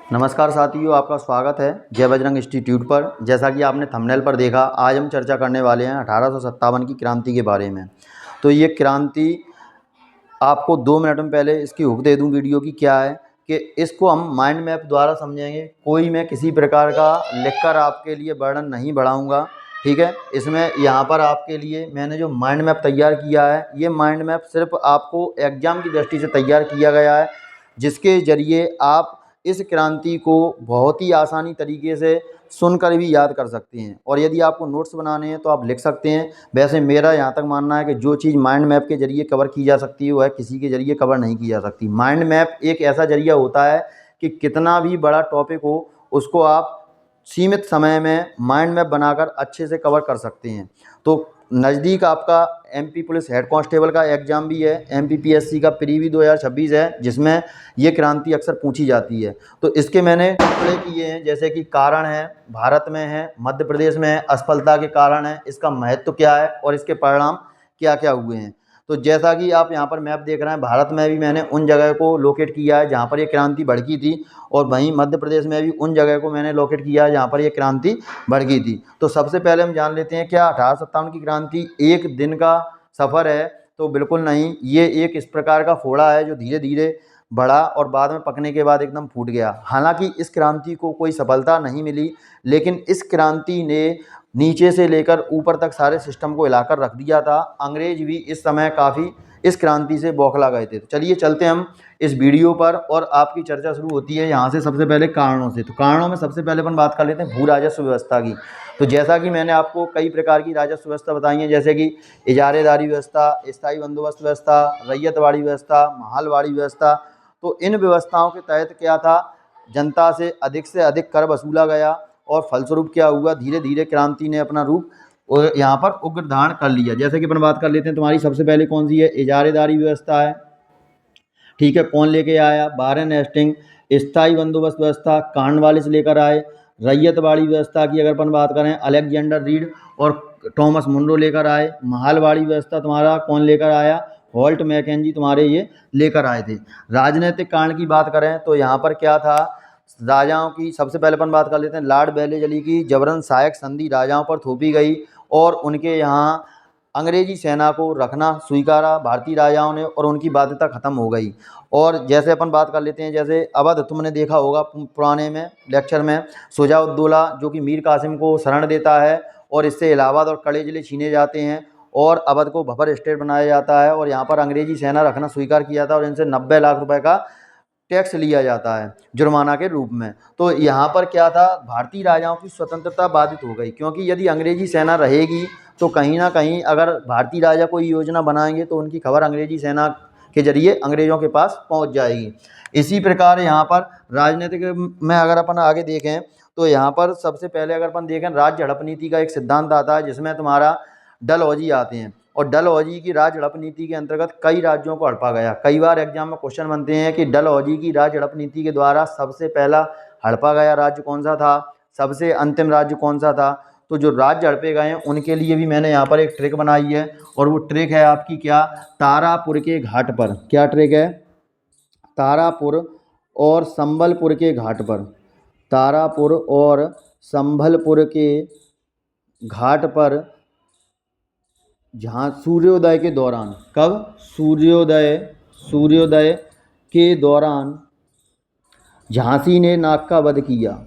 नमस्कार साथियों, आपका स्वागत है जय बजरंग इंस्टीट्यूट पर। जैसा कि आपने थंबनेल पर देखा, आज हम चर्चा करने वाले हैं 1857 की क्रांति के बारे में। तो ये क्रांति आपको 2 मिनट में पहले इसकी हुक दे दूं वीडियो की, क्या है कि इसको हम माइंड मैप द्वारा समझेंगे। कोई मैं किसी प्रकार का लिखकर आपके लिए वर्णन नहीं बढ़ाऊँगा, ठीक है। इसमें यहाँ पर आपके लिए मैंने जो माइंड मैप तैयार किया है, ये माइंड मैप सिर्फ आपको एग्ज़ाम की दृष्टि से तैयार किया गया है, जिसके ज़रिए आप इस क्रांति को बहुत ही आसानी तरीके से सुनकर भी याद कर सकते हैं। और यदि आपको नोट्स बनाने हैं तो आप लिख सकते हैं। वैसे मेरा यहाँ तक मानना है कि जो चीज़ माइंड मैप के ज़रिए कवर की जा सकती है वह किसी के ज़रिए कवर नहीं की जा सकती। माइंड मैप एक ऐसा ज़रिया होता है कि कितना भी बड़ा टॉपिक हो उसको आप सीमित समय में माइंड मैप बनाकर अच्छे से कवर कर सकते हैं। तो नज़दीक आपका एमपी पुलिस हेड कांस्टेबल का एग्ज़ाम भी है, एमपीपीएससी का प्री भी 2026 है, जिसमें ये क्रांति अक्सर पूछी जाती है। तो इसके मैंने टुकड़े किए हैं, जैसे कि कारण है, भारत में है, मध्य प्रदेश में है, असफलता के कारण है, इसका महत्व क्या है और इसके परिणाम क्या क्या हुए हैं। तो जैसा कि आप यहाँ पर मैप देख रहे हैं, भारत में भी मैंने उन जगह को लोकेट किया है जहाँ पर ये क्रांति भड़की थी, और वहीं मध्य प्रदेश में भी उन जगह को मैंने लोकेट किया है जहाँ पर ये क्रांति भड़की थी। तो सबसे पहले हम जान लेते हैं, क्या 1857 की क्रांति एक दिन का सफ़र है? तो बिल्कुल नहीं, ये एक इस प्रकार का फोड़ा है जो धीरे धीरे बढ़ा और बाद में पकने के बाद एकदम फूट गया। हालांकि इस क्रांति को कोई सफलता नहीं मिली, लेकिन इस क्रांति ने नीचे से लेकर ऊपर तक सारे सिस्टम को हिलाकर रख दिया था। अंग्रेज भी इस समय काफ़ी इस क्रांति से बौखला गए थे। तो चलिए चलते हैं हम इस वीडियो पर, और आपकी चर्चा शुरू होती है यहाँ से सबसे पहले कारणों से। तो कारणों में सबसे पहले अपन बात कर लेते हैं भू राजस्व व्यवस्था की। तो जैसा कि मैंने आपको कई प्रकार की राजस्व व्यवस्था बताई है, जैसे कि इजारेदारी व्यवस्था, स्थायी बंदोबस्त व्यवस्था, रैयतवाड़ी व्यवस्था, महालवाड़ी व्यवस्था। तो इन व्यवस्थाओं के तहत क्या था, जनता से अधिक कर वसूला गया, और फलस्वरूप क्या हुआ, धीरे धीरे क्रांति ने अपना रूप यहाँ पर उग्र धारण कर लिया। जैसे कि अपन बात कर लेते हैं, तुम्हारी सबसे पहले कौन सी है, इजारेदारी व्यवस्था है, ठीक है। कौन लेके आया, वारेन हेस्टिंग। स्थायी बंदोबस्त व्यवस्था कॉर्नवालिस लेकर आए। रैयतवाड़ी व्यवस्था की अगर अपन बात करें, अलेक्जेंडर रीड और थॉमस मुनरो लेकर आए। महालवाड़ी व्यवस्था तुम्हारा कौन लेकर आया, हॉल्ट मैकेंजी तुम्हारे ये लेकर आए थे। राजनीतिक कारण की बात करें तो यहाँ पर क्या था, राजाओं की सबसे पहले अपन बात कर लेते हैं, लॉर्ड बेलेजली की जबरन सहायक संधि राजाओं पर थोपी गई, और उनके यहाँ अंग्रेजी सेना को रखना स्वीकारा भारतीय राजाओं ने, और उनकी बाध्यता खत्म हो गई। और जैसे अपन बात कर लेते हैं, जैसे अवध, तुमने देखा होगा पुराने में लेक्चर में, शुजाउद्दौला जो कि मीर कासिम को शरण देता है, और इससे इलाहाबाद और कड़े जिले छीने जाते हैं, और अवध को बफर स्टेट बनाया जाता है, और यहाँ पर अंग्रेजी सेना रखना स्वीकार किया था, और इनसे 90 लाख रुपए का टैक्स लिया जाता है जुर्माना के रूप में। तो यहाँ पर क्या था, भारतीय राजाओं की स्वतंत्रता बाधित हो गई, क्योंकि यदि अंग्रेजी सेना रहेगी तो कहीं ना कहीं अगर भारतीय राजा कोई योजना बनाएंगे तो उनकी खबर अंग्रेजी सेना के जरिए अंग्रेज़ों के पास पहुंच जाएगी। इसी प्रकार यहाँ पर राजनीतिक में अगर अपन आगे देखें तो यहाँ पर सबसे पहले अगर अपन देखें, राज्य हड़प नीति का एक सिद्धांत आता है, जिसमें तुम्हारा डलहौजी आते हैं, और डलहौजी की राज्य हड़प नीति के अंतर्गत कई राज्यों को हड़पा गया। कई बार एग्जाम में क्वेश्चन बनते हैं कि डलहौजी की राज्य हड़प नीति के द्वारा सबसे पहला हड़पा गया राज्य कौन सा था, सबसे अंतिम राज्य कौन सा था। तो जो राज्य हड़पे गए हैं उनके लिए भी मैंने यहाँ पर एक ट्रिक बनाई है, और वो ट्रिक है आपकी क्या, तारापुर के घाट पर। क्या ट्रिक है, तारापुर और संबलपुर के घाट पर। तारापुर और संबलपुर के घाट पर, जहाँ सूर्योदय के दौरान, कब, सूर्योदय के दौरान झांसी ने नाग का वध किया।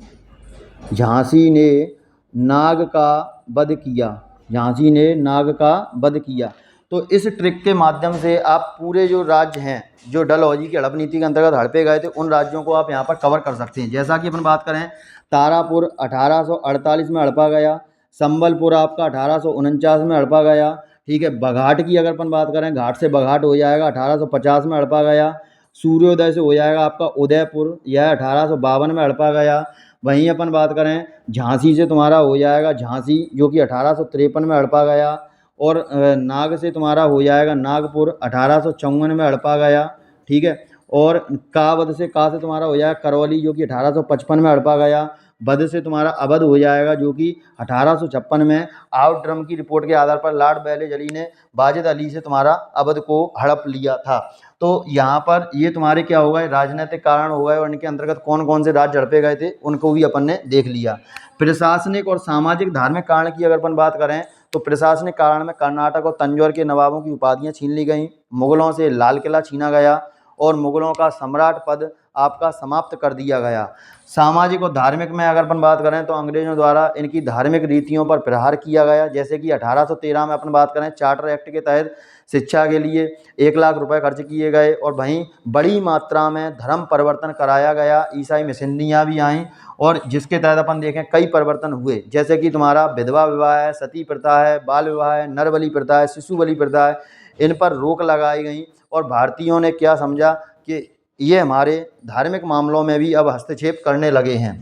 झांसी ने नाग का वध किया। झांसी ने नाग का वध किया। तो इस ट्रिक के माध्यम से आप पूरे जो राज्य हैं जो डलहौजी की हड़प नीति के अंतर्गत हड़पे गए थे, उन राज्यों को आप यहाँ पर कवर कर सकते हैं। जैसा कि अपन बात करें, तारापुर 1848 में हड़पा गया, संबलपुर आपका 1849 में हड़पा गया, ठीक है। बघाट की अगर अपन बात करें, घाट से बघाट हो जाएगा 1850 में हड़पा गया। सूर्योदय से हो जाएगा आपका उदयपुर, यह 1852 में हड़पा गया। वहीं अपन बात करें झांसी से तुम्हारा हो जाएगा झांसी, जो कि 1853 में हड़पा गया, और नाग से तुम्हारा हो जाएगा नागपुर, 1854 में हड़पा गया, ठीक है। और कावध से तुम्हारा हो जाएगा करौली, जो कि 1855 में हड़पा गया। बध से तुम्हारा अवध हो जाएगा, जो कि 1856 में आउट ड्रम की रिपोर्ट के आधार पर लॉर्ड बेलेजली ने वाजिद अली से तुम्हारा अवध को हड़प लिया था। तो यहाँ पर ये तुम्हारे क्या होगा, राजनीतिक कारण हो गए और इनके अंतर्गत कौन कौन से राज्य झड़पे गए थे उनको भी अपन ने देख लिया। प्रशासनिक और सामाजिक धार्मिक कारण की अगर अपन बात करें तो प्रशासनिक कारण में कर्नाटक और तंजौर के नवाबों की उपाधियां छीन ली गईं, मुगलों से लाल किला छीना गया और मुगलों का सम्राट पद आपका समाप्त कर दिया गया। सामाजिक और धार्मिक में अगर अपन बात करें तो अंग्रेजों द्वारा इनकी धार्मिक रीतियों पर प्रहार किया गया, जैसे कि 1813 में अपन बात करें चार्टर एक्ट के तहत शिक्षा के लिए 1 लाख रुपए खर्च किए गए और वहीं बड़ी मात्रा में धर्म परिवर्तन कराया गया, ईसाई मिशनरियाँ भी आईं और जिसके तहत अपन देखें कई परिवर्तन हुए, जैसे कि तुम्हारा विधवा विवाह है, सती प्रथा है, बाल विवाह है, नर बलि प्रथा है, शिशु बलि प्रथा है, इन पर रोक लगाई गई और भारतीयों ने क्या समझा कि ये हमारे धार्मिक मामलों में भी अब हस्तक्षेप करने लगे हैं।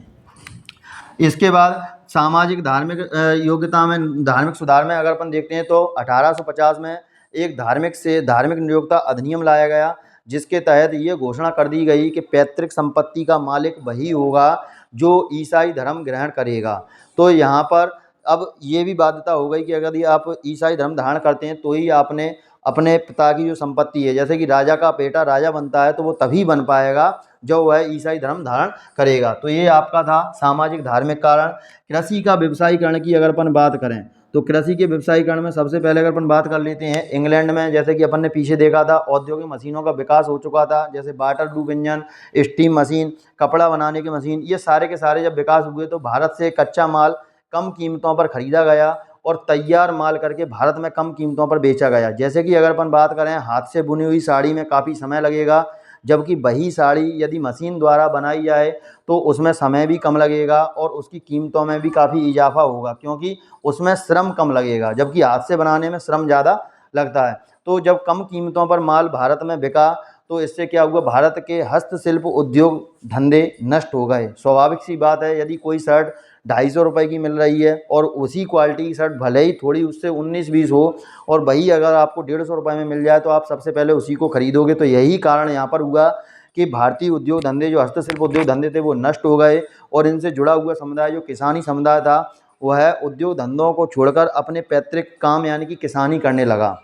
इसके बाद सामाजिक धार्मिक योग्यता में धार्मिक सुधार में अगर अपन देखते हैं तो 1850 में एक धार्मिक नियोक्ता अधिनियम लाया गया, जिसके तहत ये घोषणा कर दी गई कि पैतृक संपत्ति का मालिक वही होगा जो ईसाई धर्म ग्रहण करेगा। तो यहाँ पर अब ये भी बाध्यता हो गई कि अगर ये आप ईसाई धर्म धारण करते हैं तो ही आपने अपने पिता की जो संपत्ति है, जैसे कि राजा का बेटा राजा बनता है तो वो तभी बन पाएगा जो वह ईसाई धर्म धारण करेगा। तो ये आपका था सामाजिक धार्मिक कारण। कृषि का व्यवसायीकरण की अगर अपन बात करें तो कृषि के व्यवसायीकरण में सबसे पहले अगर अपन बात कर लेते हैं, इंग्लैंड में जैसे कि अपन ने पीछे देखा था औद्योगिक मशीनों का विकास हो चुका था, जैसे water tube engine, steam machine, कपड़ा बनाने की मशीन, ये सारे के सारे जब विकास हुए तो भारत से कच्चा माल कम कीमतों पर खरीदा गया और तैयार माल करके भारत में कम कीमतों पर बेचा गया। जैसे कि अगर अपन बात करें हाथ से बुनी हुई साड़ी में काफ़ी समय लगेगा, जबकि वही साड़ी यदि मशीन द्वारा बनाई जाए तो उसमें समय भी कम लगेगा और उसकी कीमतों में भी काफ़ी इजाफा होगा, क्योंकि उसमें श्रम कम लगेगा, जबकि हाथ से बनाने में श्रम ज़्यादा लगता है। तो जब कम कीमतों पर माल भारत में बिका तो इससे क्या हुआ, भारत के हस्तशिल्प उद्योग धंधे नष्ट हो गए। स्वाभाविक सी बात है, यदि कोई शर्ट 250 रुपये की मिल रही है और उसी क्वालिटी की शर्ट भले ही थोड़ी उससे 19-20 हो और वही अगर आपको 150 रुपये में मिल जाए तो आप सबसे पहले उसी को खरीदोगे। तो यही कारण यहाँ पर हुआ कि भारतीय उद्योग धंधे जो हस्तशिल्प उद्योग धंधे थे वो नष्ट हो गए और इनसे जुड़ा हुआ समुदाय जो किसानी समुदाय था वह उद्योग धंधों को छोड़कर अपने पैतृक काम यानी कि किसानी करने लगा।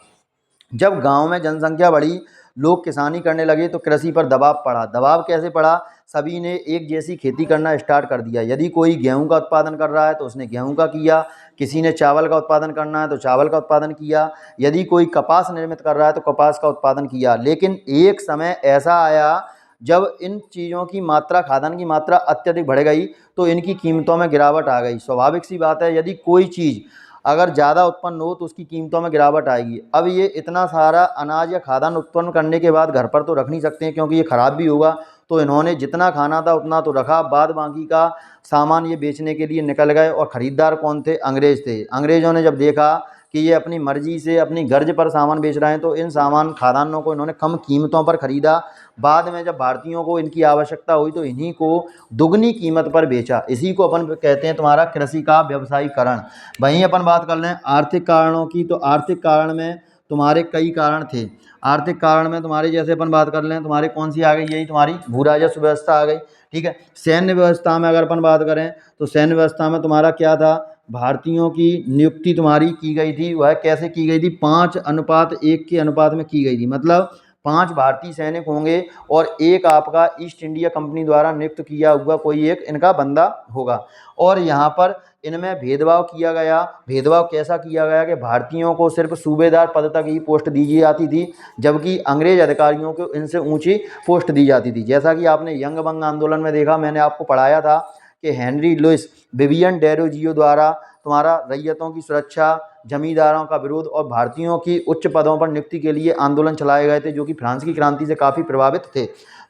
जब गांव में जनसंख्या बढ़ी, लोग किसानी करने लगे तो कृषि पर दबाव पड़ा। दबाव कैसे पड़ा, सभी ने एक जैसी खेती करना स्टार्ट कर दिया। यदि कोई गेहूं का उत्पादन कर रहा है तो उसने गेहूं का किया, किसी ने चावल का उत्पादन करना है तो चावल का उत्पादन किया, यदि कोई कपास निर्मित कर रहा है तो कपास का उत्पादन किया। लेकिन एक समय ऐसा आया जब इन चीज़ों की मात्रा, खाद्यान्न की मात्रा अत्यधिक बढ़ गई तो इनकी कीमतों में गिरावट आ गई। स्वाभाविक सी बात है, यदि कोई चीज़ अगर ज़्यादा उत्पन्न हो तो उसकी कीमतों में गिरावट आएगी। अब ये इतना सारा अनाज या खाद्यान्न उत्पन्न करने के बाद घर पर तो रख नहीं सकते हैं क्योंकि ये ख़राब भी होगा, तो इन्होंने जितना खाना था उतना तो रखा, बाद बाकी का सामान ये बेचने के लिए निकल गए। और ख़रीदार कौन थे, अंग्रेज़ थे। अंग्रेज़ों ने जब देखा कि ये अपनी मर्ज़ी से अपनी गर्ज पर सामान बेच रहे हैं तो इन सामान खाद्यान्नों को इन्होंने कम कीमतों पर ख़रीदा। बाद में जब भारतीयों को इनकी आवश्यकता हुई तो इन्हीं को दुगनी कीमत पर बेचा। इसी को अपन कहते हैं तुम्हारा कृषि का व्यवसायीकरण। वहीं अपन बात कर लें आर्थिक कारणों की, तो आर्थिक कारण में तुम्हारे कई कारण थे। आर्थिक कारण में तुम्हारे जैसे अपन बात कर लें, तुम्हारे कौन सी आ गई, यही तुम्हारी भू राजस्व व्यवस्था आ गई। ठीक है। सैन्य व्यवस्था में अगर अपन बात करें तो सैन्य व्यवस्था में तुम्हारा क्या था, भारतीयों की नियुक्ति तुम्हारी की गई थी। वह कैसे की गई थी, 5:1 के अनुपात में की गई थी। मतलब 5 भारतीय सैनिक होंगे और एक आपका ईस्ट इंडिया कंपनी द्वारा नियुक्त किया हुआ कोई एक इनका बंदा होगा। और यहाँ पर इनमें भेदभाव किया गया। भेदभाव कैसा किया गया कि भारतीयों को सिर्फ सूबेदार पद तक ही पोस्ट दी जाती थी, जबकि अंग्रेज अधिकारियों को इनसे ऊंची पोस्ट दी जाती थी। जैसा कि आपने यंग बंग आंदोलन में देखा, मैंने आपको पढ़ाया था कि हेनरी लुइस विवियन डेरोजियो द्वारा तुम्हारा रैयतों की सुरक्षा, जमींदारों का विरोध और भारतीयों की उच्च पदों पर नियुक्ति के लिए आंदोलन चलाए गए थे, जो कि फ्रांस की क्रांति से काफ़ी प्रभावित थे।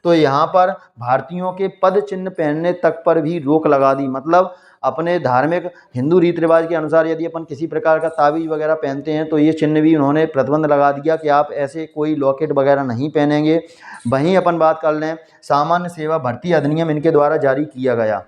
तो यहाँ पर भारतीयों के पद चिन्ह पहनने तक पर भी रोक लगा दी। मतलब अपने धार्मिक हिंदू रीति रिवाज के अनुसार यदि अपन किसी प्रकार का ताबीज़ वगैरह पहनते हैं तो ये चिन्ह भी उन्होंने प्रतिबंध लगा दिया कि आप ऐसे कोई लॉकेट वगैरह नहीं पहनेंगे। वहीं अपन बात कर लें सामान्य सेवा भर्ती अधिनियम इनके द्वारा जारी किया गया।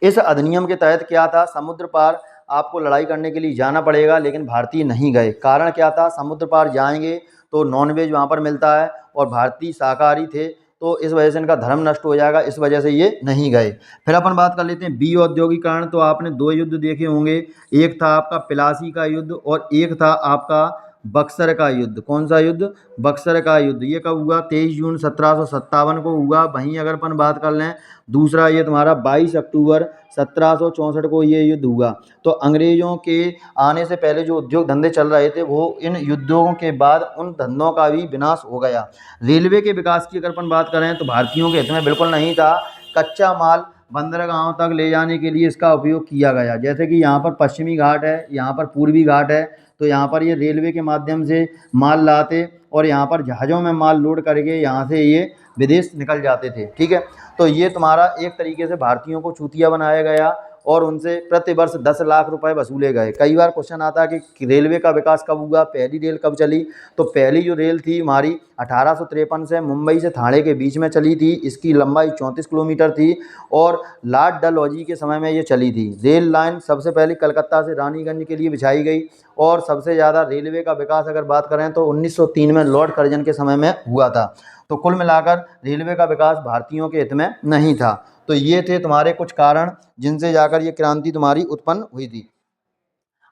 इस अधिनियम के तहत क्या था, समुद्र पार आपको लड़ाई करने के लिए जाना पड़ेगा, लेकिन भारतीय नहीं गए। कारण क्या था, समुद्र पार जाएंगे तो नॉनवेज वहाँ पर मिलता है और भारतीय शाकाहारी थे, तो इस वजह से इनका धर्म नष्ट हो जाएगा, इस वजह से ये नहीं गए। फिर अपन बात कर लेते हैं बी औद्योगिकरण। तो आपने 2 युद्ध देखे होंगे, एक था आपका प्लासी का युद्ध और एक था आपका बक्सर का युद्ध। कौन सा युद्ध? बक्सर का युद्ध। ये कब हुआ? 23 जून 1757 को हुआ। वहीं अगर अपन बात कर लें दूसरा, ये तुम्हारा 22 अक्टूबर 1764 को ये युद्ध हुआ। तो अंग्रेजों के आने से पहले जो उद्योग धंधे चल रहे थे वो इन युद्धों के बाद उन धंधों का भी विनाश हो गया। रेलवे के विकास की अगर अपन बात करें तो भारतीयों के हित में बिल्कुल नहीं था। कच्चा माल बंदरगाहों तक ले जाने के लिए इसका उपयोग किया गया। जैसे कि यहाँ पर पश्चिमी घाट है, यहाँ पर पूर्वी घाट है, तो यहाँ पर ये रेलवे के माध्यम से माल लाते और यहाँ पर जहाज़ों में माल लोड करके यहाँ से ये विदेश निकल जाते थे। ठीक है, तो ये तुम्हारा एक तरीके से भारतीयों को चूतिया बनाया गया और उनसे प्रति वर्ष 10 लाख रुपए वसूले गए। कई बार क्वेश्चन आता है कि रेलवे का विकास कब हुआ, पहली रेल कब चली? तो पहली जो रेल थी हमारी 1853 से मुंबई से ठाणे के बीच में चली थी। इसकी लंबाई 34 किलोमीटर थी और लॉर्ड डलहौजी के समय में ये चली थी। रेल लाइन सबसे पहले कलकत्ता से रानीगंज के लिए बिछाई गई और सबसे ज़्यादा रेलवे का विकास अगर बात करें तो 1903 में लॉर्ड कर्जन के समय में हुआ था। तो कुल मिलाकर रेलवे का विकास भारतीयों के हित में नहीं था। तो ये थे तुम्हारे कुछ कारण जिनसे जाकर ये क्रांति तुम्हारी उत्पन्न हुई थी।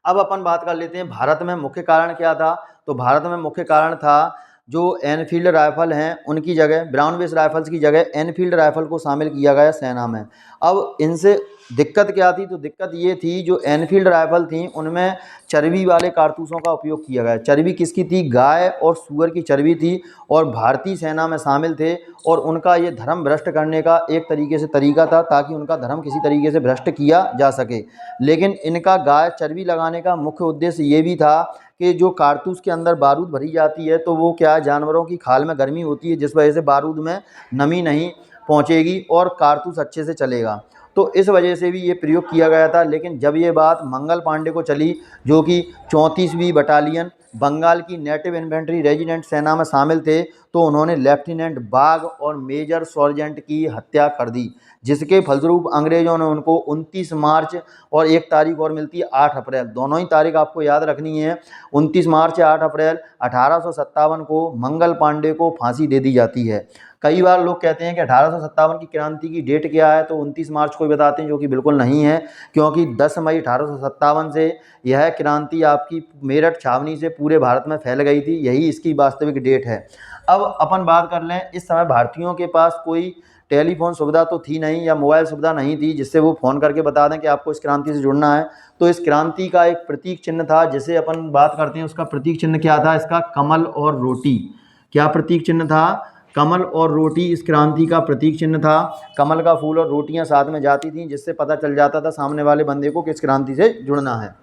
अब अपन बात कर लेते हैं भारत में मुख्य कारण क्या था। तो भारत में मुख्य कारण था जो एनफील्ड राइफल हैं उनकी जगह, ब्राउन बेस राइफल्स की जगह एनफील्ड राइफल को शामिल किया गया सेना में। अब इनसे दिक्कत क्या थी? तो दिक्कत ये थी जो एनफील्ड राइफल थी उनमें चर्बी वाले कारतूसों का उपयोग किया गया। चर्बी किसकी थी? गाय और सूअर की चर्बी थी और भारतीय सेना में शामिल थे और उनका ये धर्म भ्रष्ट करने का एक तरीके से तरीका था ताकि उनका धर्म किसी तरीके से भ्रष्ट किया जा सके। लेकिन इनका गाय चर्बी लगाने का मुख्य उद्देश्य ये भी था कि जो कारतूस के अंदर बारूद भरी जाती है तो वो क्या है, जानवरों की खाल में गर्मी होती है जिस वजह से बारूद में नमी नहीं पहुंचेगी और कारतूस अच्छे से चलेगा। तो इस वजह से भी ये प्रयोग किया गया था। लेकिन जब ये बात मंगल पांडे को चली जो कि 34वीं बटालियन बंगाल की नेटिव इन्फेंट्री रेजिमेंट सेना में शामिल थे, तो उन्होंने लेफ्टिनेंट बाग और मेजर सॉर्जेंट की हत्या कर दी, जिसके फलस्वरूप अंग्रेजों ने उनको 29 मार्च और एक तारीख और मिलती है 8 अप्रैल, दोनों ही तारीख आपको याद रखनी है। 29 मार्च या 8 अप्रैल 1857 को मंगल पांडे को फांसी दे दी जाती है। कई बार लोग कहते हैं कि 1857 की क्रांति की डेट क्या है, तो 29 मार्च को ही बताते हैं, जो कि बिल्कुल नहीं है, क्योंकि 10 मई 1857 से यह क्रांति आपकी मेरठ छावनी से पूरे भारत में फैल गई थी। यही इसकी वास्तविक डेट है। अब अपन बात कर लें, इस समय भारतीयों के पास कोई टेलीफोन सुविधा तो थी नहीं या मोबाइल सुविधा नहीं थी जिससे वो फ़ोन करके बता दें कि आपको इस क्रांति से जुड़ना है। तो इस क्रांति का एक प्रतीक चिन्ह था, जिसे अपन बात करते हैं उसका प्रतीक चिन्ह क्या था? इसका कमल और रोटी। क्या प्रतीक चिन्ह था? कमल और रोटी इस क्रांति का प्रतीक चिन्ह था। कमल का फूल और रोटियां साथ में जाती थीं जिससे पता चल जाता था सामने वाले बंदे को किस क्रांति से जुड़ना है।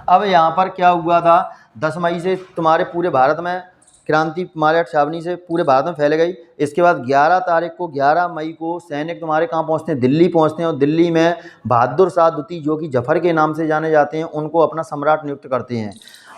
अब यहाँ पर क्या हुआ था, 10 मई से तुम्हारे पूरे भारत में क्रांति मेरठ छावनी से पूरे भारत में फैल गई। इसके बाद 11 मई को सैनिक तुम्हारे कहाँ पहुँचते हैं? दिल्ली पहुँचते हैं और दिल्ली में बहादुर शाह द्वितीय, जो कि जफर के नाम से जाने जाते हैं, उनको अपना सम्राट नियुक्त करते हैं।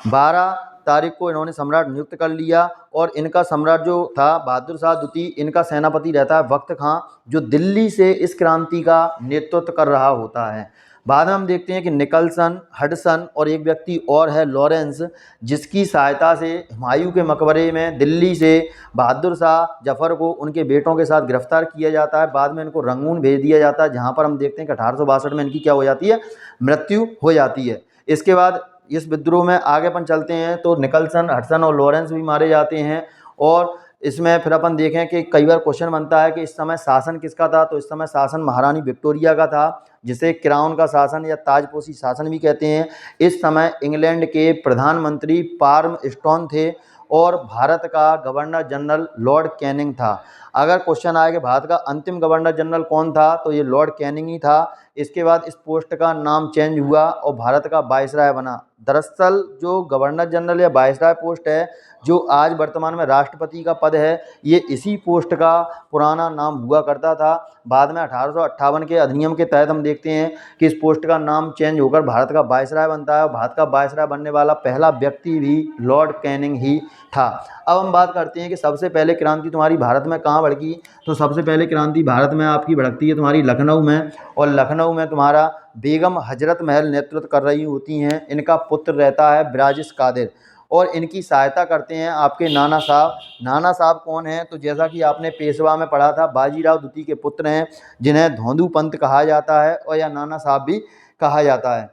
12 तारीख को इन्होंने सम्राट नियुक्त कर लिया और इनका सम्राट जो था बहादुर शाह द्वितीय, इनका सेनापति रहता है वक्त खां, जो दिल्ली से इस क्रांति का नेतृत्व कर रहा होता है। बाद में हम देखते हैं कि निकलसन, हडसन और एक व्यक्ति और है लॉरेंस, जिसकी सहायता से हुमायूं के मकबरे में दिल्ली से बहादुर शाह जफर को उनके बेटों के साथ गिरफ्तार किया जाता है। बाद में इनको रंगून भेज दिया जाता है, जहां पर हम देखते हैं कि 1862 में इनकी क्या हो जाती है? मृत्यु हो जाती है। इसके बाद इस विद्रोह में आगे अपन चलते हैं तो निकलसन, हडसन और लॉरेंस भी मारे जाते हैं। और इसमें फिर अपन देखें कि कई बार क्वेश्चन बनता है कि इस समय शासन किसका था, तो इस समय शासन महारानी विक्टोरिया का था, जिसे क्राउन का शासन या ताजपोशी शासन भी कहते हैं। इस समय इंग्लैंड के प्रधानमंत्री पार्म स्टोन थे और भारत का गवर्नर जनरल लॉर्ड कैनिंग था। अगर क्वेश्चन आए कि भारत का अंतिम गवर्नर जनरल कौन था, तो ये लॉर्ड कैनिंग ही था। इसके बाद इस पोस्ट का नाम चेंज हुआ और भारत का वायसराय बना। दरअसल जो गवर्नर जनरल या वायसराय पोस्ट है, जो आज वर्तमान में राष्ट्रपति का पद है, ये इसी पोस्ट का पुराना नाम हुआ करता था। बाद में 1858 के अधिनियम के तहत हम देखते हैं कि इस पोस्ट का नाम चेंज होकर भारत का वायसराय बनता है और भारत का वायसराय बनने वाला पहला व्यक्ति भी लॉर्ड कैनिंग ही था। अब हम बात करते हैं कि सबसे पहले क्रांति तुम्हारी भारत में कहाँ भड़की। तो सबसे पहले क्रांति भारत में आपकी भड़कती है तुम्हारी लखनऊ में, और लखनऊ में तुम्हारा बेगम हजरत महल नेतृत्व कर रही होती हैं। इनका पुत्र रहता है ब्राजिश कादिर और इनकी सहायता करते हैं आपके नाना साहब। नाना साहब कौन हैं? तो जैसा कि आपने पेशवा में पढ़ा था, बाजीराव द्वितीय के पुत्र हैं, जिन्हें धोंदू पंत कहा जाता है और या नाना साहब भी कहा जाता है।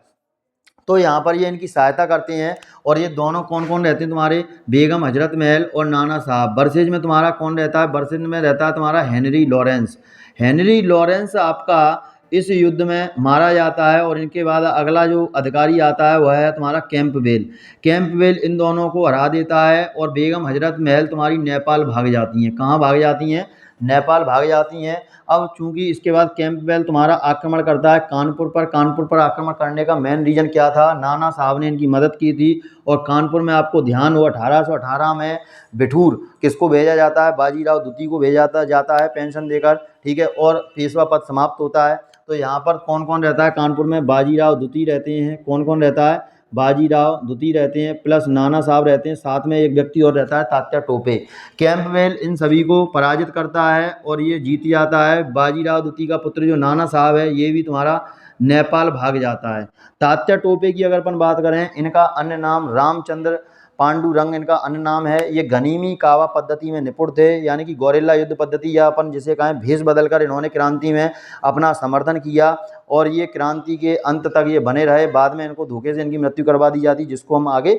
तो यहाँ पर ये इनकी सहायता करते हैं। और ये दोनों कौन कौन रहते हैं तुम्हारे, बेगम हजरत महल और नाना साहब। वर्सेज में तुम्हारा कौन रहता है, वर्सेज में रहता है तुम्हारा हेनरी लॉरेंस। हेनरी लॉरेंस आपका इस युद्ध में मारा जाता है। और इनके बाद अगला जो अधिकारी आता है वह है तुम्हारा कैंपबेल। कैंपबेल इन दोनों को हरा देता है और बेगम हजरत महल तुम्हारी नेपाल भाग जाती हैं। कहाँ भाग जाती हैं, नेपाल भाग जाती हैं। अब चूंकि इसके बाद कैंपबेल तुम्हारा आक्रमण करता है कानपुर पर। कानपुर पर आक्रमण करने का मेन रीजन क्या था, नाना साहब ने इनकी मदद की थी। और कानपुर में आपको ध्यान हो 1818 में बिठूर किसको भेजा जाता है, बाजीराव द्वितीय को भेजा जाता है पेंशन देकर, ठीक है। और पेशवा पद समाप्त होता है। तो यहाँ पर कौन कौन रहता है कानपुर में, बाजीराव द्वितीय रहते हैं। कौन कौन रहता है, बाजीराव द्वितीय रहते हैं प्लस नाना साहब रहते हैं, साथ में एक व्यक्ति और रहता है तात्या टोपे। कैंपबेल इन सभी को पराजित करता है और ये जीत जाता है। बाजीराव द्वितीय का पुत्र जो नाना साहब है ये भी तुम्हारा नेपाल भाग जाता है। तात्या टोपे की अगर अपन बात करें, इनका अन्य नाम रामचंद्र पांडुरंग इनका अन्य नाम है। ये गनीमी कावा पद्धति में निपुण थे, यानी कि गोरेला युद्ध पद्धति या अपन जिसे कहें भेष बदलकर इन्होंने क्रांति में अपना समर्थन किया। और ये क्रांति के अंत तक ये बने रहे। बाद में इनको धोखे से इनकी मृत्यु करवा दी जाती, जिसको हम आगे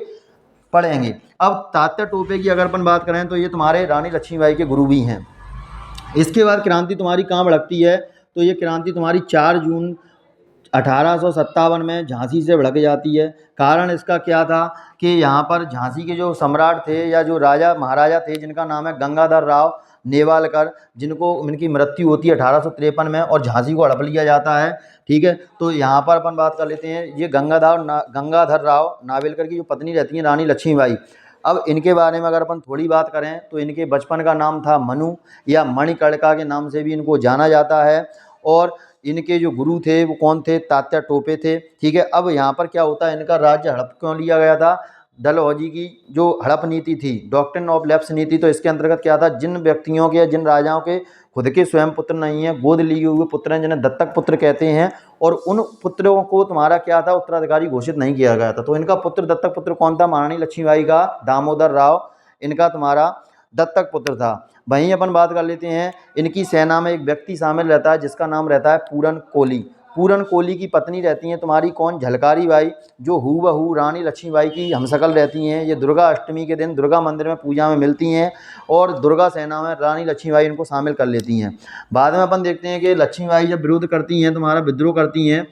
पढ़ेंगे। अब तात्या टोपे की अगर अपन बात करें तो ये तुम्हारे रानी लक्ष्मीबाई के गुरु भी हैं। इसके बाद क्रांति तुम्हारी कहाँ भड़कती है, तो ये क्रांति तुम्हारी 4 जून 1857 में झांसी से भड़क जाती है। कारण इसका क्या था कि यहाँ पर झांसी के जो सम्राट थे या जो राजा महाराजा थे जिनका नाम है गंगाधर राव नेवालकर, जिनको इनकी मृत्यु होती है 1853 में और झांसी को हड़प लिया जाता है, ठीक है। तो यहाँ पर अपन बात कर लेते हैं, ये गंगाधर राव नावेलकर की जो पत्नी रहती हैं रानी लक्ष्मीबाई। अब इनके बारे में अगर अपन थोड़ी बात करें तो इनके बचपन का नाम था मनु या मणिकर्णिका के नाम से भी इनको जाना जाता है। और इनके जो गुरु थे वो कौन थे, तात्या टोपे थे, ठीक है। अब यहाँ पर क्या होता है, इनका राज्य हड़प क्यों लिया गया था, डलहौजी की जो हड़प नीति थी, डॉक्ट्रिन ऑफ लैप्स नीति, तो इसके अंतर्गत क्या था, जिन व्यक्तियों के या जिन राजाओं के खुद के स्वयं पुत्र नहीं है, गोद लिए हुए पुत्र हैं जिन्हें दत्तक पुत्र कहते हैं, और उन पुत्रों को तुम्हारा क्या था, उत्तराधिकारी घोषित नहीं किया गया था। तो इनका पुत्र दत्तक पुत्र कौन था, महारानी लक्ष्मीबाई का दामोदर राव इनका तुम्हारा दत्तक पुत्र था। वहीं अपन बात कर लेते हैं, इनकी सेना में एक व्यक्ति शामिल रहता है जिसका नाम रहता है पूरन कोली। पूरन कोली की पत्नी रहती हैं तुम्हारी कौन, झलकारी बाई, जो हूबहू रानी लक्ष्मीबाई की हमशक्ल रहती हैं। ये दुर्गा अष्टमी के दिन दुर्गा मंदिर में पूजा में मिलती हैं और दुर्गा सेना में रानी लक्ष्मीबाई इनको शामिल कर लेती हैं। बाद में अपन देखते हैं कि लक्ष्मीबाई जब विरोध करती हैं, तुम्हारा विद्रोह करती हैं,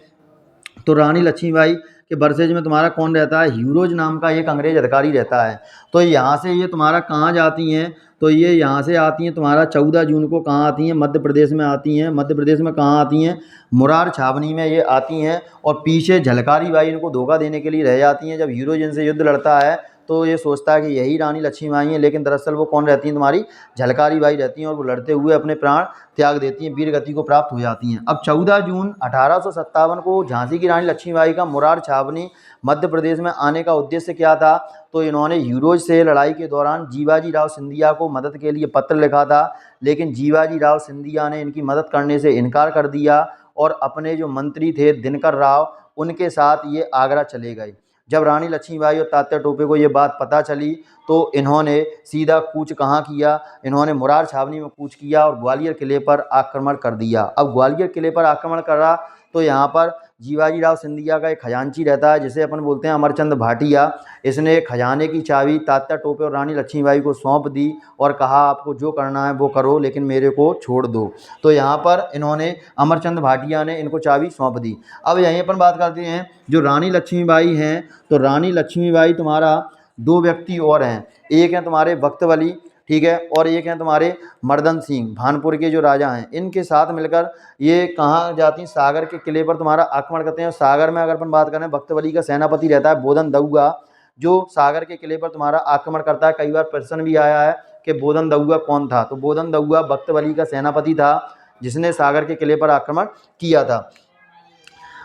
तो रानी लक्ष्मीबाई के वर्सेज में तुम्हारा कौन रहता है, ह्यूरोज नाम का एक अंग्रेज अधिकारी रहता है। तो यहाँ से ये तुम्हारा कहाँ जाती हैं, तो ये यहाँ से आती हैं तुम्हारा 14 जून को कहाँ आती हैं, मध्य प्रदेश में आती हैं। मध्य प्रदेश में कहाँ आती हैं, मुरार छावनी में ये आती हैं। और पीछे झलकारी बाई इनको धोखा देने के लिए रह जाती हैं। जब ह्यूरोज इनसे युद्ध लड़ता है तो ये सोचता है कि यही रानी लक्ष्मीबाई हैं, लेकिन दरअसल वो कौन रहती हैं, तुम्हारी झलकारी बाई रहती हैं। और वो लड़ते हुए अपने प्राण त्याग देती हैं, वीर गति को प्राप्त हो जाती हैं। अब 14 जून 1857 को झांसी की रानी लक्ष्मीबाई का मुरार छावनी मध्य प्रदेश में आने का उद्देश्य क्या था, तो इन्होंने ह्यूरोज से लड़ाई के दौरान जीवाजी राव सिंधिया को मदद के लिए पत्र लिखा था, लेकिन जीवाजी राव सिंधिया ने इनकी मदद करने से इनकार कर दिया और अपने जो मंत्री थे दिनकर राव उनके साथ ये आगरा चले गए। जब रानी लक्ष्मीबाई और तात्या टोपे को ये बात पता चली तो इन्होंने सीधा कूच कहाँ किया, इन्होंने मुरार छावनी में कूच किया और ग्वालियर किले पर आक्रमण कर दिया। अब ग्वालियर किले पर आक्रमण करा तो यहाँ पर जीवाजी राव सिंधिया का एक खजांची रहता है जिसे अपन बोलते हैं अमरचंद भाटिया। इसने खजाने की चाबी तात्या टोपे और रानी लक्ष्मीबाई को सौंप दी और कहा आपको जो करना है वो करो, लेकिन मेरे को छोड़ दो। तो यहाँ पर इन्होंने अमरचंद भाटिया ने इनको चाबी सौंप दी। अब यहीं पर बात करते हैं जो रानी लक्ष्मीबाई हैं, तो रानी लक्ष्मीबाई तुम्हारा 2 व्यक्ति और हैं, एक हैं तुम्हारे बख्तवली, ठीक है, और एक हैं तुम्हारे मर्दन सिंह, भानपुर के जो राजा हैं। इनके साथ मिलकर ये कहाँ जाती हैं, सागर के किले पर तुम्हारा आक्रमण करते हैं। सागर में अगर अपन बात करें, बख्तवली का सेनापति रहता है बोधन दऊगा, जो सागर के किले पर तुम्हारा आक्रमण करता है। कई बार प्रश्न भी आया है कि बोधन दऊगा कौन था, तो बोधन दऊगा बख्तवली का सेनापति था जिसने सागर के किले पर आक्रमण किया था।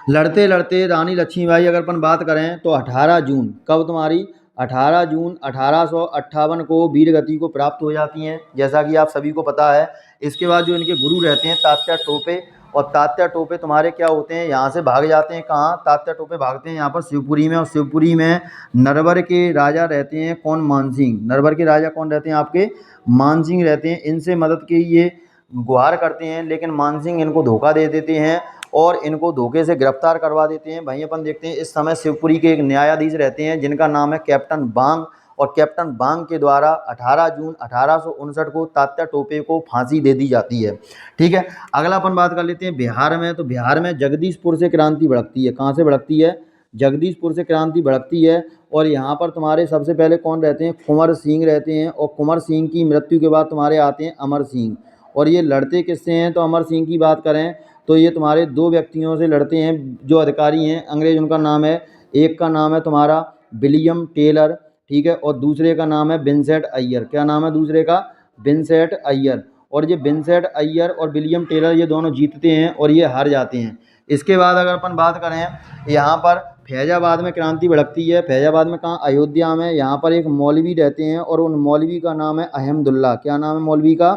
लड़ते लड़ते रानी लक्ष्मीबाई अगर अपन बात करें तो 18 जून, कब तुम्हारी 18 जून 1858 को वीर गति को प्राप्त हो जाती हैं, जैसा कि आप सभी को पता है। इसके बाद जो इनके गुरु रहते हैं तात्या टोपे, और तात्या टोपे तुम्हारे क्या होते हैं, यहाँ से भाग जाते हैं कहाँ, तात्या टोपे भागते हैं यहाँ पर शिवपुरी में। और शिवपुरी में नरवर के राजा रहते हैं कौन, मानसिंह। नरवर के राजा कौन रहते हैं आपके, मानसिंह रहते हैं। इनसे मदद के ये गुहार करते हैं, लेकिन मानसिंह इनको धोखा दे देते हैं और इनको धोखे से गिरफ्तार करवा देते हैं। वहीं अपन देखते हैं इस समय शिवपुरी के एक न्यायाधीश रहते हैं जिनका नाम है कैप्टन बांग, और कैप्टन बांग के द्वारा 18 जून 1859 को तात्या टोपे को फांसी दे दी जाती है। ठीक है, अगला अपन बात कर लेते हैं बिहार में। तो बिहार में जगदीशपुर से क्रांति भड़कती है। कहाँ से भड़कती है? जगदीशपुर से क्रांति भड़कती है। और यहाँ पर तुम्हारे सबसे पहले कौन रहते हैं? कुंवर सिंह रहते हैं। और कुंवर सिंह की मृत्यु के बाद तुम्हारे आते हैं अमर सिंह। और ये लड़ते किससे हैं? तो अमर सिंह की बात करें तो ये तुम्हारे दो व्यक्तियों से लड़ते हैं जो अधिकारी हैं अंग्रेज। उनका नाम है, एक का नाम है तुम्हारा विलियम टेलर, ठीक है, और दूसरे का नाम है विंसेंट अय्यर। क्या नाम है दूसरे का? विंसेंट अय्यर। और ये विंसेंट अय्यर और विलियम टेलर ये दोनों जीतते हैं और ये हार जाते हैं। इसके बाद अगर अपन बात करें यहाँ पर फैजाबाद में क्रांति भड़कती है। फैजाबाद में कहाँ? अयोध्या में। यहाँ पर एक मौलवी रहते हैं और उन मौलवी का नाम है अहमदुल्ला। क्या नाम है मौलवी का?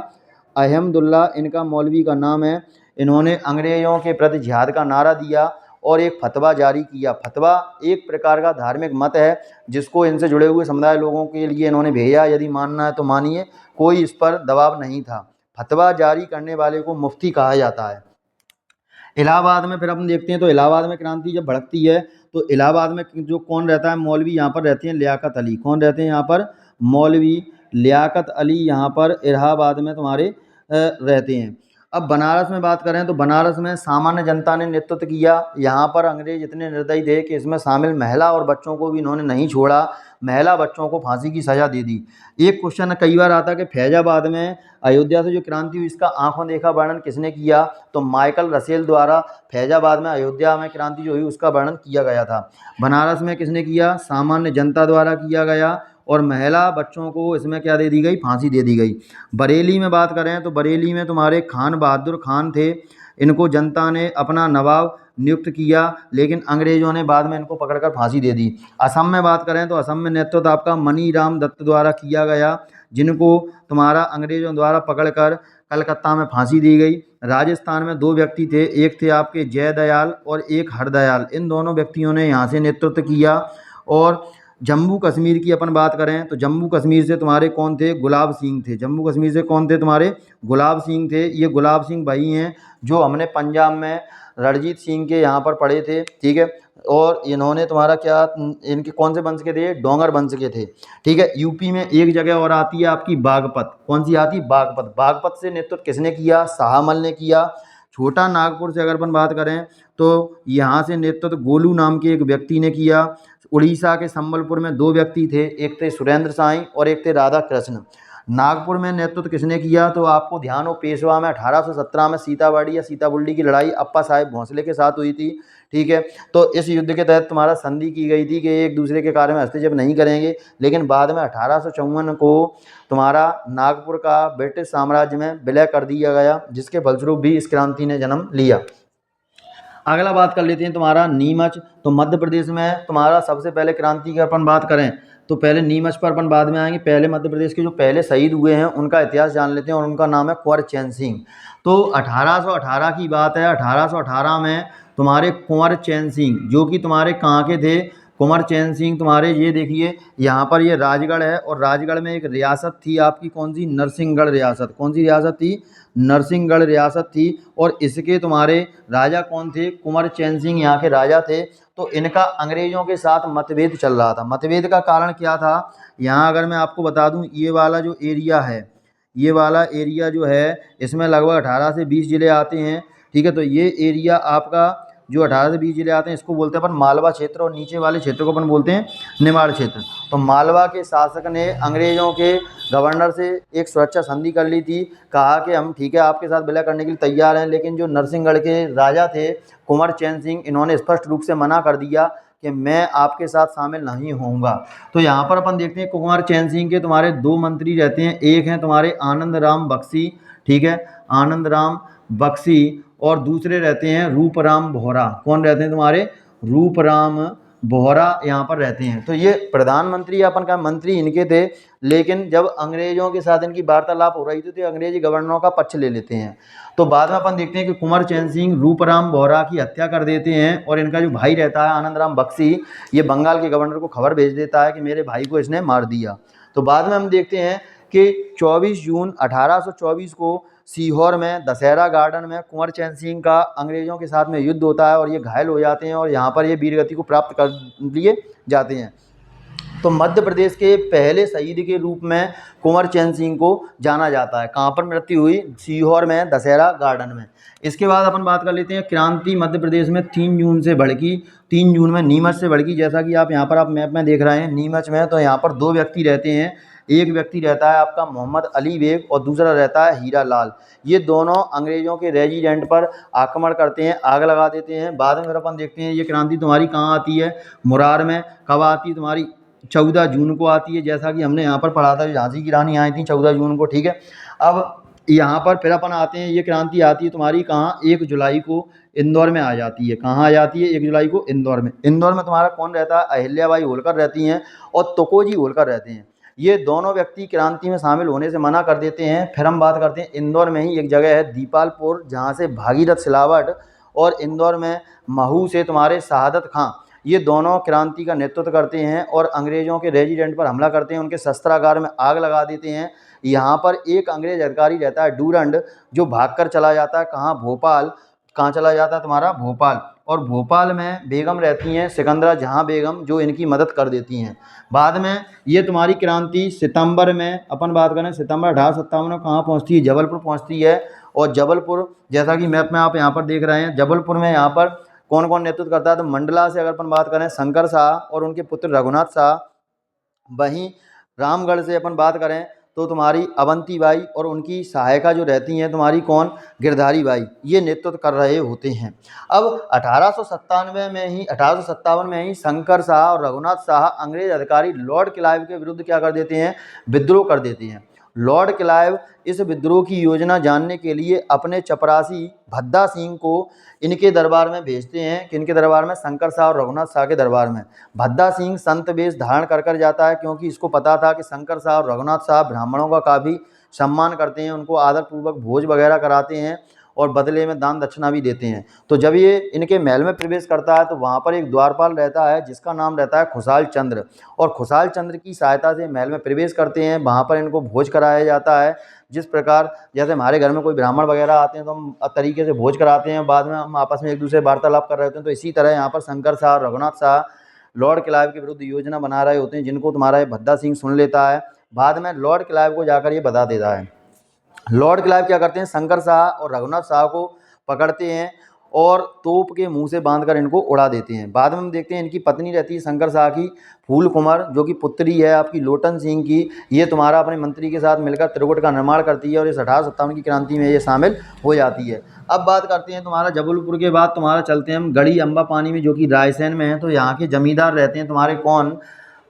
अहमदुल्ला इनका मौलवी का नाम है। इन्होंने अंग्रेज़ों के प्रति जिहाद का नारा दिया और एक फतवा जारी किया। फतवा एक प्रकार का धार्मिक मत है जिसको इनसे जुड़े हुए समुदाय लोगों के लिए इन्होंने भेजा। यदि मानना है तो मानिए, कोई इस पर दबाव नहीं था। फतवा जारी करने वाले को मुफ्ती कहा जाता है। इलाहाबाद में फिर अपन देखते हैं तो इलाहाबाद में क्रांति जब भड़कती है तो इलाहाबाद में जो कौन रहता है? मौलवी यहाँ पर रहते हैं लियाकत अली। कौन रहते हैं यहाँ पर? मौलवी लियाकत अली यहाँ पर इलाहाबाद में तुम्हारे रहते हैं। अब बनारस में बात करें तो बनारस में सामान्य जनता ने नेतृत्व किया। यहाँ पर अंग्रेज इतने निर्दयी थे कि इसमें शामिल महिला और बच्चों को भी इन्होंने नहीं छोड़ा। महिला बच्चों को फांसी की सज़ा दे दी। एक क्वेश्चन कई बार आता है कि फैजाबाद में अयोध्या से जो क्रांति हुई इसका आंखों देखा वर्णन किसने किया? तो माइकल रसेल द्वारा फैजाबाद में अयोध्या में क्रांति जो हुई उसका वर्णन किया गया था। बनारस में किसने किया? सामान्य जनता द्वारा किया गया। और महिला बच्चों को इसमें क्या दे दी गई? फांसी दे दी गई। बरेली में बात करें तो बरेली में तुम्हारे खान बहादुर खान थे। इनको जनता ने अपना नवाब नियुक्त किया लेकिन अंग्रेज़ों ने बाद में इनको पकड़कर फांसी दे दी। असम में बात करें तो असम में नेतृत्व आपका मनी राम दत्त द्वारा किया गया, जिनको तुम्हारा अंग्रेज़ों द्वारा पकड़कर कलकत्ता में फांसी दी गई। राजस्थान में दो व्यक्ति थे, एक थे आपके जयदयाल और एक हरदयाल। इन दोनों व्यक्तियों ने यहाँ से नेतृत्व किया। और जम्मू कश्मीर की अपन बात करें तो जम्मू कश्मीर से तुम्हारे कौन थे? गुलाब सिंह थे। जम्मू कश्मीर से कौन थे तुम्हारे? गुलाब सिंह थे। ये गुलाब सिंह भाई हैं जो हमने पंजाब में रणजीत सिंह के यहाँ पर पढ़े थे, ठीक है। और इन्होंने तुम्हारा क्या, इनके कौन से वंश के थे? डोंगर वंश के थे, ठीक है। यूपी में एक जगह और आती है आपकी बागपत। कौन सी आती? बागपत। बागपत से नेतृत्व किसने किया? शाहमल ने किया। छोटा नागपुर से अगर अपन बात करें तो यहाँ से नेतृत्व गोलू नाम के एक व्यक्ति ने किया। उड़ीसा के संबलपुर में दो व्यक्ति थे, एक थे सुरेंद्र साई और एक थे राधा कृष्ण। नागपुर में नेतृत्व किसने किया? तो आपको ध्यान हो, पेशवा में 1817 में सीताबाड़ी या सीताबुल्डी की लड़ाई अप्पा साहेब भोंसले के साथ हुई थी, ठीक है। तो इस युद्ध के तहत तुम्हारा संधि की गई थी कि एक दूसरे के कार्य में हस्तक्षेप नहीं करेंगे, लेकिन बाद में 1854 को तुम्हारा नागपुर का ब्रिटिश साम्राज्य में विलय कर दिया गया, जिसके फलस्वरूप भी इस क्रांति ने जन्म लिया। अगला बात कर लेते हैं तुम्हारा नीमच। तो मध्य प्रदेश में तुम्हारा सबसे पहले क्रांति की अपन बात करें तो पहले नीमच पर अपन बाद में आएंगे। पहले मध्य प्रदेश के जो पहले शहीद हुए हैं उनका इतिहास जान लेते हैं और उनका नाम है कुंवर चैन सिंह। तो 1818 की बात है। 1818 में तुम्हारे कुंवर चैन सिंह जो कि तुम्हारे कहाँ के थे? कुंवर चैन सिंह तुम्हारे, ये देखिए यहाँ पर ये राजगढ़ है और राजगढ़ में एक रियासत थी आपकी, कौन सी? नरसिंहगढ़ रियासत। कौन सी रियासत थी? नरसिंहगढ़ रियासत थी। और इसके तुम्हारे राजा कौन थे? कुंवर चैन सिंह यहाँ के राजा थे। तो इनका अंग्रेज़ों के साथ मतभेद चल रहा था। मतभेद का कारण क्या था? यहाँ अगर मैं आपको बता दूँ, ये वाला जो एरिया है, ये वाला एरिया जो है इसमें लगभग 18 से 20 ज़िले आते हैं, ठीक है। तो ये एरिया आपका जो 18 से 20 ज़िले आते हैं इसको बोलते हैं अपन मालवा क्षेत्र, और नीचे वाले क्षेत्र को अपन बोलते हैं निमाड़ क्षेत्र। तो मालवा के शासक ने अंग्रेज़ों के गवर्नर से एक सुरक्षा संधि कर ली थी, कहा कि हम ठीक है आपके साथ विलय करने के लिए तैयार हैं, लेकिन जो नरसिंहगढ़ के राजा थे कुंवर चैन सिंह, इन्होंने स्पष्ट रूप से मना कर दिया कि मैं आपके साथ शामिल नहीं होऊंगा। तो यहाँ पर अपन देखते हैं कुंवर चैन सिंह के तुम्हारे दो मंत्री रहते हैं, एक हैं तुम्हारे आनंद राम बख्शी, ठीक है, आनंद राम बख्शी, और दूसरे रहते हैं रूपराम बोहरा। कौन रहते हैं तुम्हारे? रूपराम बोहरा यहाँ पर रहते हैं। तो ये प्रधानमंत्री अपन का मंत्री इनके थे, लेकिन जब अंग्रेजों के साथ इनकी वार्तालाप हो रही थी तो अंग्रेजी गवर्नरों का पक्ष ले लेते हैं। तो बाद में अपन देखते हैं कि कुंवर चैन सिंह रूपराम बोहरा की हत्या कर देते हैं, और इनका जो भाई रहता है आनंद राम बख्शी, ये बंगाल के गवर्नर को खबर भेज देता है कि मेरे भाई को इसने मार दिया। तो बाद में हम देखते हैं कि 24 जून 1824 को सीहोर में दशहरा गार्डन में कुंवर चैन सिंह का अंग्रेज़ों के साथ में युद्ध होता है और ये घायल हो जाते हैं और यहाँ पर ये वीरगति को प्राप्त कर लिए जाते हैं। तो मध्य प्रदेश के पहले शहीद के रूप में कुंवर चैन सिंह को जाना जाता है। कहाँ पर मृत्यु हुई? सीहोर में दशहरा गार्डन में। इसके बाद अपन बात कर लेते हैं क्रांति मध्य प्रदेश में 3 जून से भड़की। 3 जून में नीमच से भड़की, जैसा कि आप यहाँ पर आप मैप में देख रहे हैं नीमच में। तो यहाँ पर 2 व्यक्ति रहते हैं, एक व्यक्ति रहता है आपका मोहम्मद अली बेग और दूसरा रहता है हीरा लाल। ये दोनों अंग्रेज़ों के रेजिडेंट पर आक्रमण करते हैं, आग लगा देते हैं। बाद में फिर अपन देखते हैं ये क्रांति तुम्हारी कहाँ आती है, मुरार में। कब आती है तुम्हारी? 14 जून को आती है, जैसा कि हमने यहाँ पर पढ़ा था। झांसी की रानी आई थी 14 जून को, ठीक है। अब यहाँ पर फिर अपन आते हैं, ये क्रांति आती है तुम्हारी कहाँ? 1 जुलाई को इंदौर में आ जाती है। कहाँ आ जाती है? 1 जुलाई को इंदौर में। इंदौर में तुम्हारा कौन रहता है? अहिल्याबाई होलकर रहती हैं और तुकोजी होलकर रहते हैं। ये दोनों व्यक्ति क्रांति में शामिल होने से मना कर देते हैं। फिर हम बात करते हैं इंदौर में ही एक जगह है दीपालपुर, जहाँ से भागीरथ सिलावट, और इंदौर में महू से तुम्हारे शहादत खां, ये दोनों क्रांति का नेतृत्व करते हैं और अंग्रेज़ों के रेजिडेंट पर हमला करते हैं, उनके शस्त्रागार में आग लगा देते हैं। यहाँ पर एक अंग्रेज़ अधिकारी रहता है डूरंड, जो भागकर चला जाता है कहाँ? भोपाल। कहाँ चला जाता है तुम्हारा? भोपाल। और भोपाल में बेगम रहती हैं सिकंदरा जहाँ बेगम, जो इनकी मदद कर देती हैं। बाद में ये तुम्हारी क्रांति सितंबर में अपन बात करें, सितंबर 1857 में कहाँ पहुँचती है? जबलपुर पहुँचती है। और जबलपुर, जैसा कि मैप में आप यहाँ पर देख रहे हैं, जबलपुर में यहाँ पर कौन कौन नेतृत्व करता है? तो मंडला से अगर अपन बात करें शंकर शाह और उनके पुत्र रघुनाथ शाह। वहीं रामगढ़ से अपन बात करें तो तुम्हारी अवंती बाई और उनकी सहायिका जो रहती हैं तुम्हारी कौन? गिरधारी बाई, ये नेतृत्व कर रहे होते हैं। अब 1857 में ही शंकर शाह और रघुनाथ शाह अंग्रेज अधिकारी लॉर्ड क्लाइव के विरुद्ध क्या कर देते हैं? विद्रोह कर देते हैं। लॉर्ड क्लाइव इस विद्रोह की योजना जानने के लिए अपने चपरासी भद्दा सिंह को इनके दरबार में भेजते हैं। किनके दरबार में? शंकर शाह और रघुनाथ शाह के दरबार में। भद्दा सिंह संत वेश धारण कर जाता है, क्योंकि इसको पता था कि शंकर शाह और रघुनाथ शाह ब्राह्मणों का काफ़ी सम्मान करते हैं, उनको आदरपूर्वक भोज वगैरह कराते हैं और बदले में दान दक्षिणा भी देते हैं। तो जब ये इनके महल में प्रवेश करता है तो वहाँ पर एक द्वारपाल रहता है जिसका नाम रहता है खुशाल चंद्र, और खुशाल चंद्र की सहायता से महल में प्रवेश करते हैं। वहाँ पर इनको भोज कराया जाता है, जिस प्रकार जैसे हमारे घर में कोई ब्राह्मण वगैरह आते हैं तो हम तरीके से भोज कराते हैं, बाद में हम आपस में एक दूसरे वार्तालाप कर रहे होते हैं। तो इसी तरह यहाँ पर शंकर शाह रघुनाथ शाह लॉर्ड क्लाइव के विरुद्ध योजना बना रहे होते हैं, जिनको तुम्हारा ये भद्दा सिंह सुन लेता है। बाद में लॉर्ड क्लाइव को जाकर ये बता देता है। लॉर्ड क्लाइव क्या करते हैं? शंकर शाह और रघुनाथ शाह को पकड़ते हैं और तोप के मुंह से बांधकर इनको उड़ा देते हैं। बाद में हम देखते हैं इनकी पत्नी रहती है शंकर शाह की फूल कुंवर, जो कि पुत्री है आपकी लोटन सिंह की। ये तुम्हारा अपने मंत्री के साथ मिलकर त्रिकुट का निर्माण करती है और इस 1857 की क्रांति में ये शामिल हो जाती है। अब बात करते हैं तुम्हारा जबलपुर के बाद तुम्हारा चलते हैं हम गढ़ी अम्बा पानी में, जो कि रायसेन में है। तो यहाँ के जमींदार रहते हैं तुम्हारे कौन?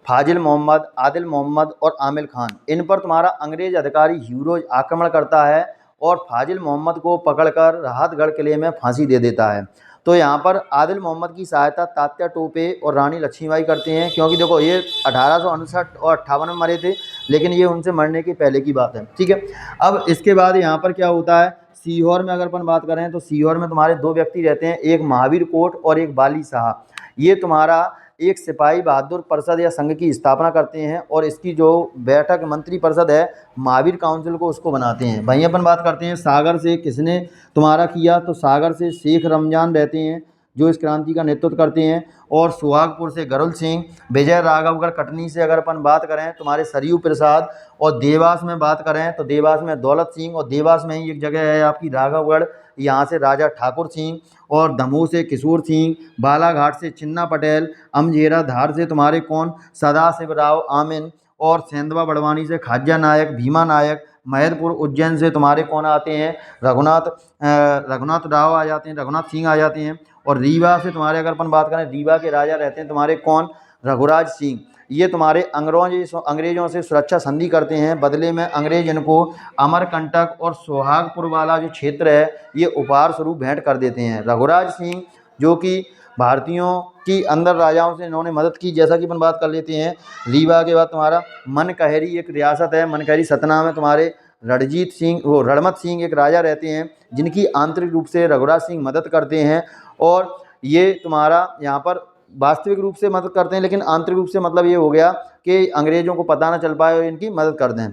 फाजिल मोहम्मद, आदिल मोहम्मद और आमिल खान। इन पर तुम्हारा अंग्रेज अधिकारी ह्यूरोज आक्रमण करता है और फाजिल मोहम्मद को पकड़कर राहतगढ़ किले में फांसी दे देता है। तो यहाँ पर आदिल मोहम्मद की सहायता तात्या टोपे और रानी लक्ष्मीबाई करते हैं, क्योंकि देखो ये 1859 और 58 में मरे थे, लेकिन ये उनसे मरने के पहले की बात है, ठीक है। अब इसके बाद यहाँ पर क्या होता है? सीहोर में अगर अपन बात करें तो सीहोर में तुम्हारे 2 व्यक्ति रहते हैं, एक महावीर कोट और एक बाली शाह। ये तुम्हारा एक सिपाही बहादुर परिषद या संघ की स्थापना करते हैं और इसकी जो बैठक मंत्री परिषद है, महावीर काउंसिल को उसको बनाते हैं। वहीं अपन बात करते हैं सागर से किसने तुम्हारा किया? तो सागर से शेख रमजान रहते हैं, जो इस क्रांति का नेतृत्व करते हैं। और सुहागपुर से गरुड़ सिंह, विजय राघवगढ़ कटनी से अगर अपन बात करें तुम्हारे सरयू प्रसाद, और देवास में बात करें तो देवास में दौलत सिंह, और देवास में ही एक जगह है आपकी राघवगढ़, यहाँ से राजा ठाकुर सिंह। और दमोह से किशोर सिंह, बालाघाट से चिन्ना पटेल, अमझेरा धार से तुम्हारे कौन? सदाशिव राव आमिन, और सेंधवा बड़वानी से खाजा नायक, भीमा नायक। महदपुर उज्जैन से तुम्हारे कौन आते हैं? रघुनाथ राव आ जाते हैं, रघुनाथ सिंह आ जाते हैं। और रीवा से तुम्हारे अगर अपन बात करें, रीवा के राजा रहते हैं तुम्हारे कौन? रघुराज सिंह। ये तुम्हारे अंग्रेजों से सुरक्षा संधि करते हैं, बदले में अंग्रेज इनको अमरकंटक और सोहागपुर वाला जो क्षेत्र है ये उपहार स्वरूप भेंट कर देते हैं। रघुराज सिंह जो कि भारतीयों की अंदर राजाओं से इन्होंने मदद की, जैसा कि अपन बात कर लेते हैं। रीवा के बाद तुम्हारा मनकहरी एक रियासत है, मनकहरी सतना में तुम्हारे रणमत सिंह एक राजा रहते हैं, जिनकी आंतरिक रूप से रघुराज सिंह मदद करते हैं। और ये तुम्हारा यहाँ पर वास्तविक रूप से मदद करते हैं, लेकिन आंतरिक रूप से मतलब ये हो गया कि अंग्रेज़ों को पता ना चल पाए और इनकी मदद कर दें।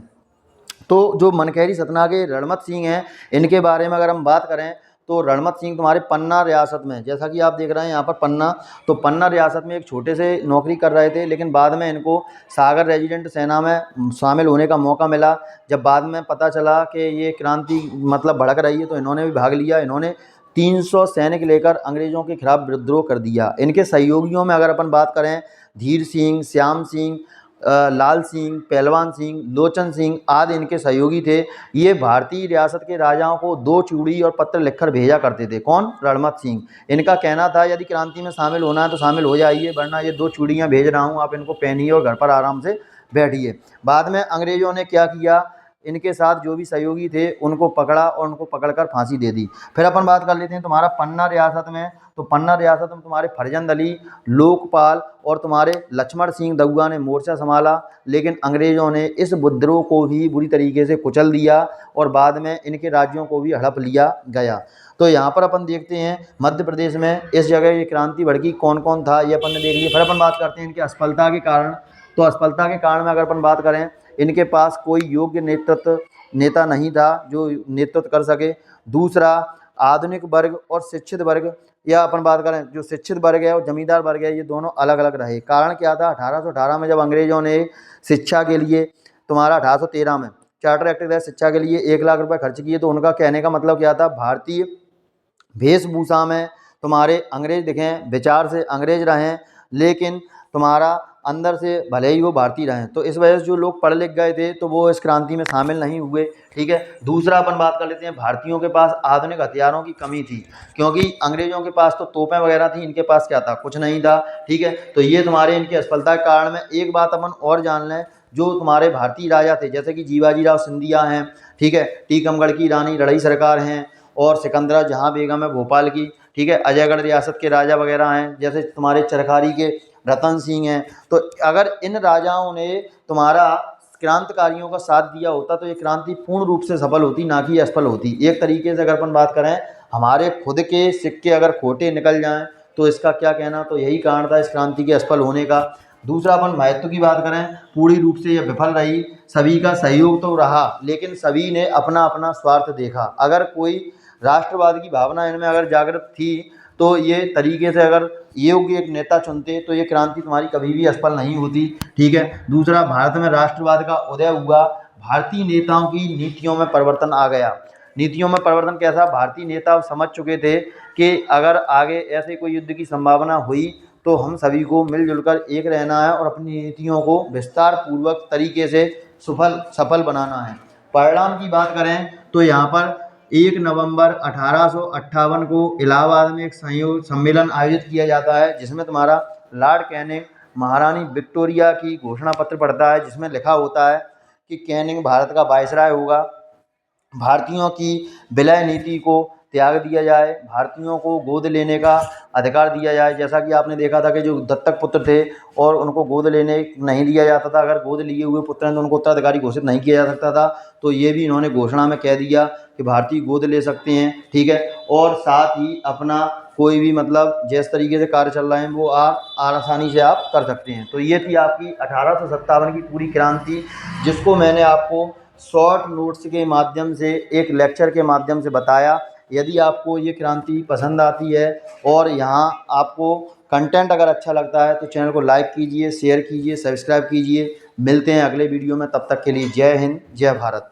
तो जो मनकहरी सतना के रणमत सिंह हैं, इनके बारे में अगर हम बात करें तो रणमत सिंह तुम्हारे पन्ना रियासत में, जैसा कि आप देख रहे हैं यहाँ पर पन्ना, तो पन्ना रियासत में एक छोटे से नौकरी कर रहे थे, लेकिन बाद में इनको सागर रेजिडेंट सेना में शामिल होने का मौका मिला। जब बाद में पता चला कि ये क्रांति मतलब भड़क रही है तो इन्होंने भी भाग लिया। इन्होंने 300 सैनिक लेकर अंग्रेज़ों के खिलाफ विद्रोह कर दिया। इनके सहयोगियों में अगर अपन बात करें, धीर सिंह, श्याम सिंह, लाल सिंह, पहलवान सिंह, लोचन सिंह आदि इनके सहयोगी थे। ये भारतीय रियासत के राजाओं को 2 चूड़ी और पत्र लिखकर भेजा करते थे। कौन? रणमत सिंह। इनका कहना था यदि क्रांति में शामिल होना है तो शामिल हो जाइए, वरना ये 2 चूड़ियाँ भेज रहा हूँ, आप इनको पहनिए और घर पर आराम से बैठिए। बाद में अंग्रेज़ों ने क्या किया, इनके साथ जो भी सहयोगी थे उनको पकड़ा और उनको पकड़कर फांसी दे दी। फिर अपन बात कर लेते हैं तुम्हारा पन्ना रियासत में, तो पन्ना रियासत में तुम्हारे फरजंद अली, लोकपाल और तुम्हारे लक्ष्मण सिंह दउआ ने मोर्चा संभाला, लेकिन अंग्रेज़ों ने इस विद्रोह को भी बुरी तरीके से कुचल दिया और बाद में इनके राज्यों को भी हड़प लिया गया। तो यहाँ पर अपन देखते हैं मध्य प्रदेश में इस जगह ये क्रांति भड़की, कौन कौन था ये अपन ने देख लिया। फिर अपन बात करते हैं इनकी असफलता के कारण। तो असफलता के कारण में अगर अपन बात करें, इनके पास कोई योग्य नेता नहीं था जो नेतृत्व कर सके। दूसरा, आधुनिक वर्ग और शिक्षित वर्ग, या अपन बात करें जो शिक्षित वर्ग है और जमींदार वर्ग है, ये दोनों अलग अलग रहे। कारण क्या था, 1818 में जब अंग्रेज़ों ने शिक्षा के लिए तुम्हारा 1813 में चार्टर एक्ट के तहत शिक्षा के लिए 1 लाख रुपए खर्च किए, तो उनका कहने का मतलब क्या था, भारतीय वेशभूषा में तुम्हारे अंग्रेज दिखें, विचार से अंग्रेज रहें, लेकिन तुम्हारा अंदर से भले ही वो भारतीय रहें। तो इस वजह से जो लोग पढ़ लिख गए थे तो वो इस क्रांति में शामिल नहीं हुए। ठीक है। दूसरा अपन बात कर लेते हैं, भारतीयों के पास आधुनिक हथियारों की कमी थी, क्योंकि अंग्रेजों के पास तो तोपें वगैरह थी, इनके पास क्या था, कुछ नहीं था। ठीक है। तो ये तुम्हारे इनकी असफलता के कारण में एक बात अपन और जान लें, जो तुम्हारे भारतीय राजा थे जैसे कि जीवाजीराव सिंधिया हैं, ठीक है, टीकमगढ़ की रानी लड़ई सरकार हैं, और सिकंदरा जहाँ बेगम है भोपाल की, ठीक है, अजयगढ़ रियासत के राजा वगैरह हैं, जैसे तुम्हारे चरखारी के रतन सिंह हैं। तो अगर इन राजाओं ने तुम्हारा क्रांतिकारियों का साथ दिया होता तो ये क्रांति पूर्ण रूप से सफल होती, ना कि असफल होती। एक तरीके से अगर अपन बात करें, हमारे खुद के सिक्के अगर खोटे निकल जाएं तो इसका क्या कहना, तो यही कारण था इस क्रांति के असफल होने का। दूसरा, अपन महत्व की बात करें, पूरी रूप से यह विफल रही। सभी का सहयोग तो रहा, लेकिन सभी ने अपना अपना स्वार्थ देखा। अगर कोई राष्ट्रवाद की भावना इनमें अगर जागृत थी तो ये तरीके से अगर योग्य एक नेता चुनते तो ये क्रांति तुम्हारी कभी भी असफल नहीं होती। ठीक है। दूसरा, भारत में राष्ट्रवाद का उदय हुआ, भारतीय नेताओं की नीतियों में परिवर्तन आ गया। नीतियों में परिवर्तन कैसा, भारतीय नेता समझ चुके थे कि अगर आगे ऐसे कोई युद्ध की संभावना हुई तो हम सभी को मिलजुल कर एक रहना है और अपनी नीतियों को विस्तार पूर्वक तरीके से सफल बनाना है। परिणाम की बात करें तो यहाँ पर 1 नवंबर 1858 को इलाहाबाद में एक संयोग सम्मेलन आयोजित किया जाता है, जिसमें तुम्हारा लॉर्ड कैनिंग महारानी विक्टोरिया की घोषणा पत्र पढ़ता है, जिसमें लिखा होता है कि कैनिंग भारत का वायसराय होगा, भारतीयों की विलय नीति को त्याग दिया जाए, भारतीयों को गोद लेने का अधिकार दिया जाए। जैसा कि आपने देखा था कि जो दत्तक पुत्र थे और उनको गोद लेने नहीं दिया जाता था, अगर गोद लिए हुए पुत्र हैं तो उनको उत्तराधिकारी घोषित नहीं किया जा सकता था। तो ये भी इन्होंने घोषणा में कह दिया कि भारतीय गोद ले सकते हैं। ठीक है। और साथ ही अपना कोई भी मतलब जिस तरीके से कार्य चल रहे हैं वो आप आसानी से आप कर सकते हैं। तो ये थी आपकी 1857 की पूरी क्रांति, जिसको मैंने आपको शॉर्ट नोट्स के माध्यम से एक लेक्चर के माध्यम से बताया। यदि आपको ये क्रांति पसंद आती है और यहाँ आपको कंटेंट अगर अच्छा लगता है तो चैनल को लाइक कीजिए, शेयर कीजिए, सब्सक्राइब कीजिए। मिलते हैं अगले वीडियो में, तब तक के लिए जय हिंद, जय भारत।